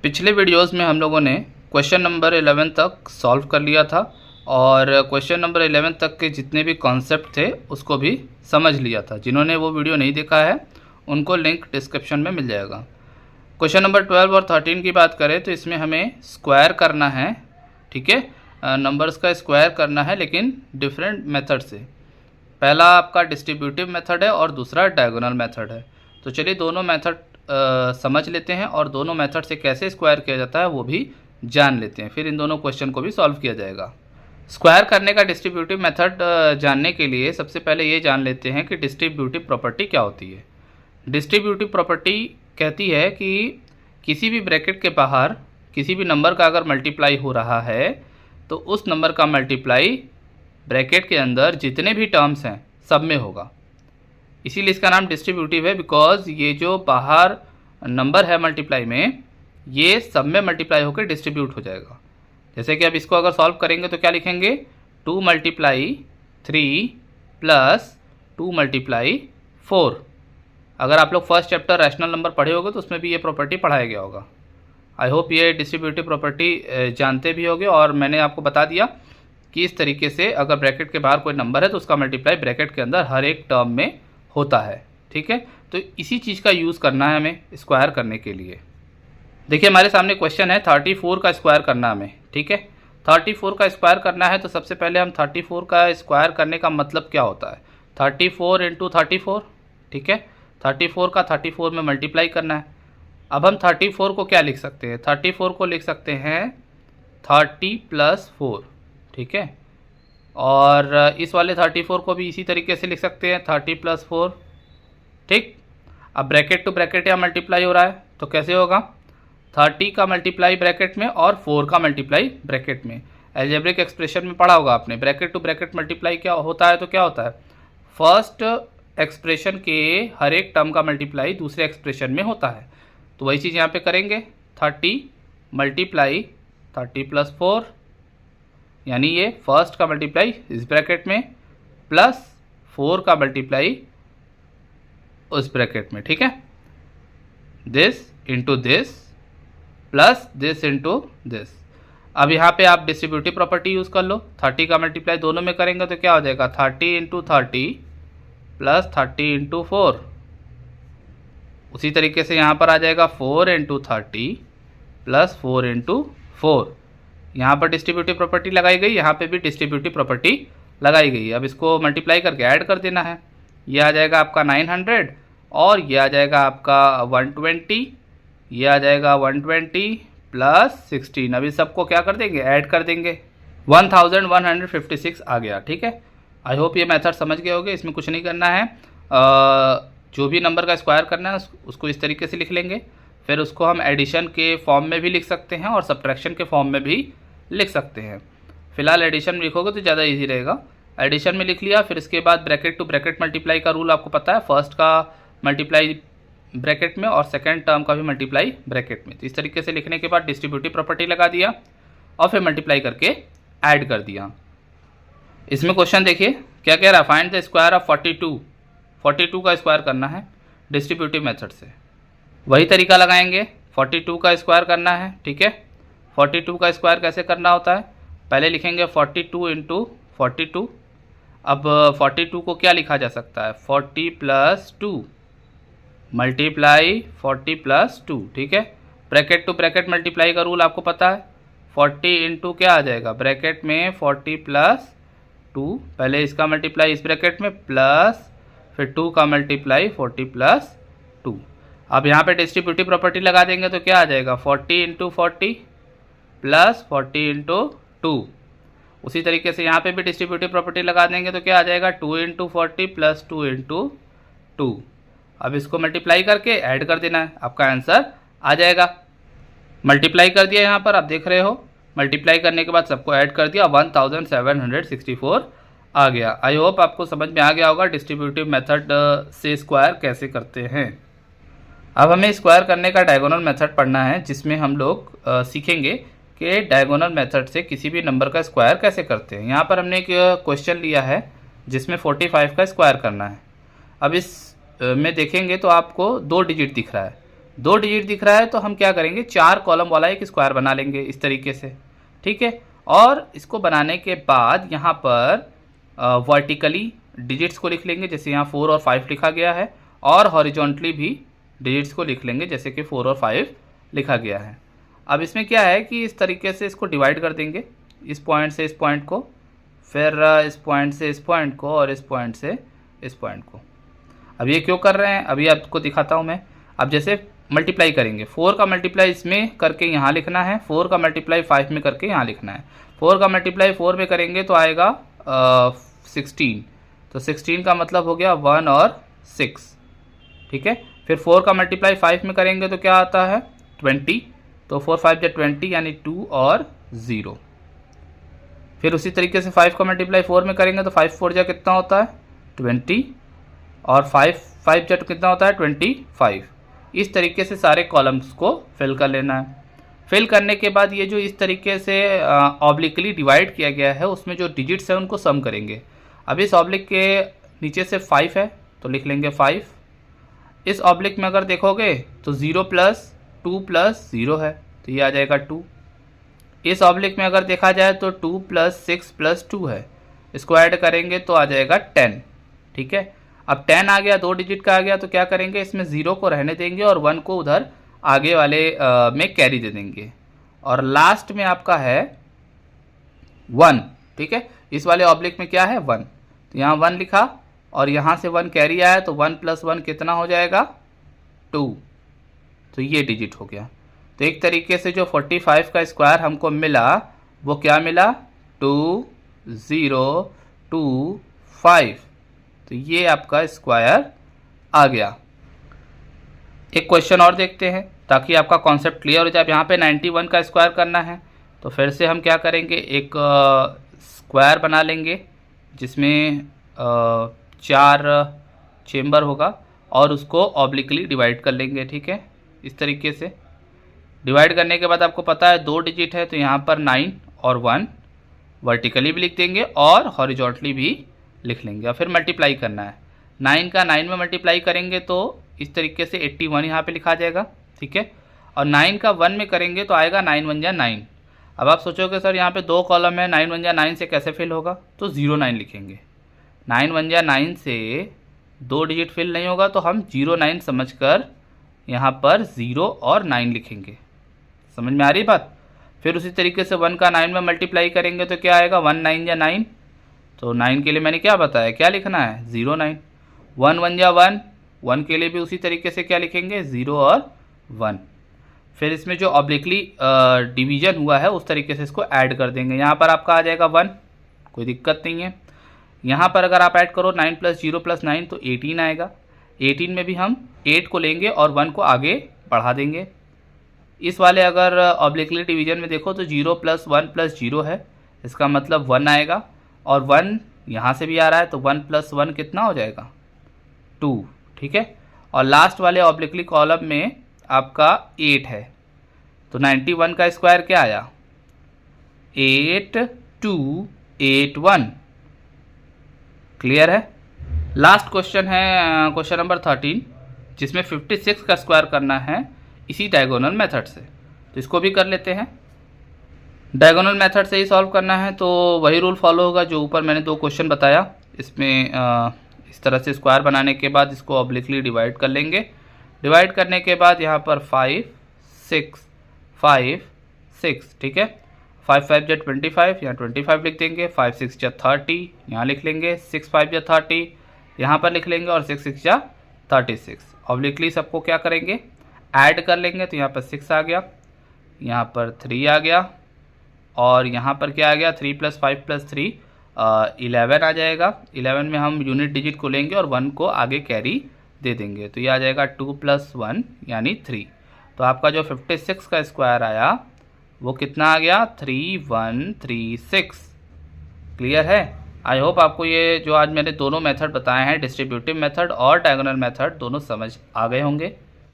पिछले वीडियोस में हम लोगों ने क्वेश्चन नंबर 11 तक सॉल्व कर लिया था और क्वेश्चन नंबर 11 तक के जितने भी कॉन्सेप्ट थे उसको भी समझ लिया था। जिन्होंने वो वीडियो नहीं देखा है उनको लिंक डिस्क्रिप्शन में मिल जाएगा। क्वेश्चन नंबर 12 और 13 की बात करें तो इसमें हमें स्क्वायर करना है, ठीक है, नंबर्स का स्क्वायर करना है लेकिन डिफरेंट मेथड से। पहला आपका डिस्ट्रीब्यूटिव मेथड है और दूसरा डायगोनल मेथड है। तो चलिए दोनों मेथड समझ लेते हैं और दोनों मेथड से कैसे स्क्वायर किया जाता है वो भी जान लेते हैं, फिर इन दोनों क्वेश्चन को भी सॉल्व किया जाएगा। स्क्वायर करने का डिस्ट्रीब्यूटिव मेथड जानने के लिए सबसे पहले ये जान लेते हैं कि डिस्ट्रीब्यूटिव प्रॉपर्टी क्या होती है। डिस्ट्रीब्यूटिव प्रॉपर्टी कहती है कि किसी भी ब्रैकेट के बाहर किसी भी नंबर का अगर मल्टीप्लाई हो रहा है तो उस नंबर का मल्टीप्लाई ब्रैकेट के अंदर जितने भी टर्म्स हैं सब में होगा। इसीलिए इसका नाम डिस्ट्रीब्यूटिव है, बिकॉज ये जो बाहर नंबर है मल्टीप्लाई में ये सब में मल्टीप्लाई होकर डिस्ट्रीब्यूट हो जाएगा। जैसे कि अब इसको अगर सॉल्व करेंगे तो क्या लिखेंगे, 2 × 3 प्लस 2 × 4। अगर आप लोग फर्स्ट चैप्टर रैशनल नंबर पढ़े होगे तो उसमें भी ये प्रॉपर्टी पढ़ाया गया होगा। आई होप ये डिस्ट्रीब्यूटिव प्रॉपर्टी जानते भी होगे और मैंने आपको बता दिया कि इस तरीके से अगर ब्रैकेट के बाहर कोई नंबर है तो उसका मल्टीप्लाई ब्रैकेट के अंदर हर एक टर्म में होता है, ठीक है। तो इसी चीज़ का यूज़ करना है हमें स्क्वायर करने के लिए। देखिए हमारे सामने क्वेश्चन है 34 का स्क्वायर करना हमें, ठीक है। 34 का स्क्वायर करना है तो सबसे पहले हम 34 का स्क्वायर करने का मतलब क्या होता है, 34 × 34, ठीक है। 34 का 34 में मल्टीप्लाई करना है। अब हम 34 को क्या लिख सकते हैं, 34 को लिख सकते हैं 30 + 4, ठीक है। और इस वाले 34 को भी इसी तरीके से लिख सकते हैं 30 + 4, ठीक। अब ब्रैकेट टू ब्रैकेट या मल्टीप्लाई हो रहा है तो कैसे होगा, 30 का मल्टीप्लाई ब्रैकेट में और 4 का मल्टीप्लाई ब्रैकेट में। अलजेब्रिक एक्सप्रेशन में पढ़ा होगा आपने, ब्रैकेट टू ब्रैकेट मल्टीप्लाई क्या होता है तो क्या होता है, फर्स्ट एक्सप्रेशन के हर एक टर्म का मल्टीप्लाई दूसरे एक्सप्रेशन में होता है। तो वही चीज़ यहाँ पे करेंगे, 30 × 30 + 4, यानी ये फर्स्ट का मल्टीप्लाई इस ब्रैकेट में प्लस 4 का मल्टीप्लाई उस ब्रैकेट में, ठीक है। This into this plus this into this. अब यहाँ पे आप डिस्ट्रीब्यूटिव प्रॉपर्टी यूज़ कर लो, 30 का मल्टीप्लाई दोनों में करेंगे तो क्या हो जाएगा, 30 × 30 प्लस 30 × 4। उसी तरीके से यहाँ पर आ जाएगा 4 × 30 प्लस 4 × 4। यहाँ पर डिस्ट्रीब्यूटिव प्रॉपर्टी लगाई गई, यहाँ पे भी डिस्ट्रीब्यूटिव प्रॉपर्टी लगाई गई। अब इसको मल्टीप्लाई करके ऐड कर देना है, ये आ जाएगा आपका 900 और ये आ जाएगा आपका 120, ये आ जाएगा 120 प्लस 16। अभी सबको क्या कर देंगे, ऐड कर देंगे, 1156 आ गया, ठीक है। आई होप ये मेथड समझ गए होगे, इसमें कुछ नहीं करना है। जो भी नंबर का स्क्वायर करना है उसको इस तरीके से लिख लेंगे, फिर उसको हम एडिशन के फॉर्म में भी लिख सकते हैं और सब्ट्रैक्शन के फॉर्म में भी लिख सकते हैं। फिलहाल एडिशन में लिखोगे तो ज़्यादा इजी रहेगा। एडिशन में लिख लिया, फिर इसके बाद ब्रैकेट टू ब्रैकेट मल्टीप्लाई का रूल आपको पता है, फर्स्ट का मल्टीप्लाई ब्रैकेट में और सेकेंड टर्म का भी मल्टीप्लाई ब्रैकेट में। तो इस तरीके से लिखने के बाद डिस्ट्रीब्यूटिव प्रॉपर्टी लगा दिया और फिर मल्टीप्लाई करके ऐड कर दिया। इसमें क्वेश्चन देखिए क्या कह रहा है, फाइंड द स्क्वायर ऑफ 42। 42 का स्क्वायर करना है डिस्ट्रीब्यूटिव मेथड से। वही तरीका लगाएंगे, 42 का स्क्वायर करना है, ठीक है। 42 का स्क्वायर कैसे करना होता है, पहले लिखेंगे 42 × 42। अब 42 को क्या लिखा जा सकता है, 40 + 2 मल्टीप्लाई 40 + 2, ठीक है। ब्रैकेट टू ब्रैकेट मल्टीप्लाई का रूल आपको पता है, 40 इंटू क्या आ जाएगा, ब्रैकेट में 40 + 2, पहले इसका मल्टीप्लाई इस ब्रैकेट में प्लस फिर 2 का मल्टीप्लाई 40 + 2। अब यहाँ पे डिस्ट्रीब्यूटिव प्रॉपर्टी लगा देंगे तो क्या आ जाएगा, 40 × 40 प्लस 40 × 2। उसी तरीके से यहाँ पे भी डिस्ट्रीब्यूटिव प्रॉपर्टी लगा देंगे तो क्या आ जाएगा, 2 × 40 प्लस 2 × 2। अब इसको मल्टीप्लाई करके ऐड कर देना है, आपका आंसर आ जाएगा। मल्टीप्लाई कर दिया, यहाँ पर आप देख रहे हो, मल्टीप्लाई करने के बाद सबको ऐड कर दिया, 1764 आ गया। आई होप आपको समझ में आ गया होगा डिस्ट्रीब्यूटिव मेथड से स्क्वायर कैसे करते हैं। अब हमें स्क्वायर करने का डायगोनल मेथड पढ़ना है, जिसमें हम लोग सीखेंगे कि डायगोनल मेथड से किसी भी नंबर का स्क्वायर कैसे करते हैं। यहाँ पर हमने एक क्वेश्चन लिया है जिसमें 45 का स्क्वायर करना है। अब इस में देखेंगे तो आपको 2 डिजिट दिख रहा है, 2 डिजिट दिख रहा है तो हम क्या करेंगे, 4 कॉलम वाला एक स्क्वायर बना लेंगे इस तरीके से, ठीक है। और इसको बनाने के बाद यहाँ पर वर्टिकली डिजिट्स को लिख लेंगे, जैसे यहाँ 4 और 5 लिखा गया है, और हॉरिजॉन्टली भी डिजिट्स को लिख लेंगे जैसे कि 4 और 5 लिखा गया है। अब इसमें क्या है कि इस तरीके से इसको डिवाइड कर देंगे, इस पॉइंट से इस पॉइंट को, फिर इस पॉइंट से इस पॉइंट को, और इस पॉइंट से इस पॉइंट को। अब ये क्यों कर रहे हैं, अभी आपको दिखाता हूँ मैं। अब जैसे मल्टीप्लाई करेंगे, 4 का मल्टीप्लाई इसमें करके यहाँ लिखना है, 4 का मल्टीप्लाई 5 में करके यहाँ लिखना है। 4 का मल्टीप्लाई 4 में करेंगे तो आएगा 16, तो 16 का मतलब हो गया 1 और 6, ठीक है। फिर 4 का मल्टीप्लाई 5 में करेंगे तो क्या आता है 20, तो 4 5 जा 20 यानी 2 और 0। फिर उसी तरीके से 5 का मल्टीप्लाई 4 में करेंगे तो 5 4 जा कितना होता है 20, और 5 5 जा कितना होता है 25। इस तरीके से सारे कॉलम्स को फिल कर लेना है। फिल करने के बाद ये जो इस तरीके से ऑब्लिकली डिवाइड किया गया है उसमें जो डिजिट्स हैं उनको सम करेंगे। अब इस ऑब्लिक के नीचे से 5 है तो लिख लेंगे 5। इस ऑब्लिक में अगर देखोगे तो 0 + 2 + 0 है तो ये आ जाएगा 2। इस ऑब्लिक में अगर देखा जाए तो 2 + 6 + 2 है, इसको ऐड करेंगे तो आ जाएगा 10, ठीक है। अब 10 आ गया, 2 डिजिट का आ गया, तो क्या करेंगे इसमें 0 को रहने देंगे और 1 को उधर आगे वाले में कैरी दे देंगे, और लास्ट में आपका है 1, ठीक है। इस वाले ऑब्लिक में क्या है 1, तो यहाँ 1 लिखा और यहाँ से 1 कैरी आया तो 1 + 1 कितना हो जाएगा 2, तो ये डिजिट हो गया। तो एक तरीके से जो 45 का स्क्वायर हमको मिला वो क्या मिला 2 0 2 5, तो ये आपका स्क्वायर आ गया। एक क्वेश्चन और देखते हैं ताकि आपका कॉन्सेप्ट क्लियर हो जाए। अब यहाँ पे 91 का स्क्वायर करना है तो फिर से हम क्या करेंगे, एक स्क्वायर बना लेंगे जिसमें 4 चेम्बर होगा और उसको ऑब्लिकली डिवाइड कर लेंगे, ठीक है। इस तरीके से डिवाइड करने के बाद आपको पता है 2 डिजिट है तो यहाँ पर 9 और 1 वर्टिकली भी लिख देंगे और हॉरिजॉन्टली भी लिख लेंगे, और फिर मल्टीप्लाई करना है। 9 का 9 में मल्टीप्लाई करेंगे तो इस तरीके से 81 यहाँ पे लिखा जाएगा, ठीक है। और 9 का 1 में करेंगे तो आएगा 9 1 जा 9। अब आप सोचोगे सर यहाँ पे 2 कॉलम है, 9 1 जा 9 से कैसे फिल होगा, तो 0 9 लिखेंगे। 9 1 जा 9 से 2 डिजिट फिल नहीं होगा तो हम 0 9 समझ कर यहाँ पर 0 और 9 लिखेंगे। समझ में आ रही बात। फिर उसी तरीके से 1 का 9 में मल्टीप्लाई करेंगे तो क्या आएगा 1 9 जा 9, तो 9 के लिए मैंने क्या बताया, क्या लिखना है 0 9। 1 1 जा 1, 1 के लिए भी उसी तरीके से क्या लिखेंगे 0 और 1। फिर इसमें जो ऑब्लिकली डिवीजन हुआ है उस तरीके से इसको ऐड कर देंगे। यहाँ पर आपका आ जाएगा 1, कोई दिक्कत नहीं है। यहाँ पर अगर आप ऐड करो 9 + 0 + 9 तो 18 आएगा। 18 में भी हम 8 को लेंगे और 1 को आगे बढ़ा देंगे। इस वाले अगर ऑब्लिकली डिवीजन में देखो तो 0 + 1 + 0 है, इसका मतलब 1 आएगा, और 1 यहाँ से भी आ रहा है तो 1 + 1 कितना हो जाएगा 2, ठीक है। और लास्ट वाले ऑब्लिकली कॉलम में आपका 8 है तो 91 का स्क्वायर क्या आया 8 2 8 1। क्लियर है। लास्ट क्वेश्चन है क्वेश्चन नंबर 13 जिसमें 56 का स्क्वायर करना है इसी डायगोनल मेथड से, तो इसको भी कर लेते हैं। डायगोनल मेथड से ही सॉल्व करना है तो वही रूल फॉलो होगा जो ऊपर मैंने 2 क्वेश्चन बताया। इसमें इस तरह से स्क्वायर बनाने के बाद इसको ऑब्लिकली डिवाइड कर लेंगे। डिवाइड करने के बाद यहाँ पर 5 6 5 6, ठीक है। 5 5 जा 25, यहाँ 25 लिख देंगे। 5 6 जा 30, यहाँ लिख लेंगे। 6 5 जा 30, यहाँ पर लिख लेंगे, और 6 6 जा 36। ऑब्लिकली सबको क्या करेंगे ऐड कर लेंगे, तो यहाँ पर 6 आ गया, यहाँ पर 3 आ गया, और यहाँ पर क्या आ गया 3 + 5 + 3 11 आ जाएगा। 11 में हम यूनिट डिजिट को लेंगे और 1 को आगे कैरी दे देंगे, तो ये आ जाएगा 2 + 1 यानी 3। तो आपका जो 56 का स्क्वायर आया वो कितना आ गया 3136। क्लियर है। आई होप आपको ये जो आज मैंने दोनों मेथड बताए हैं, डिस्ट्रीब्यूटिव मेथड और डायगोनल मेथड, दोनों समझ आ गए होंगे।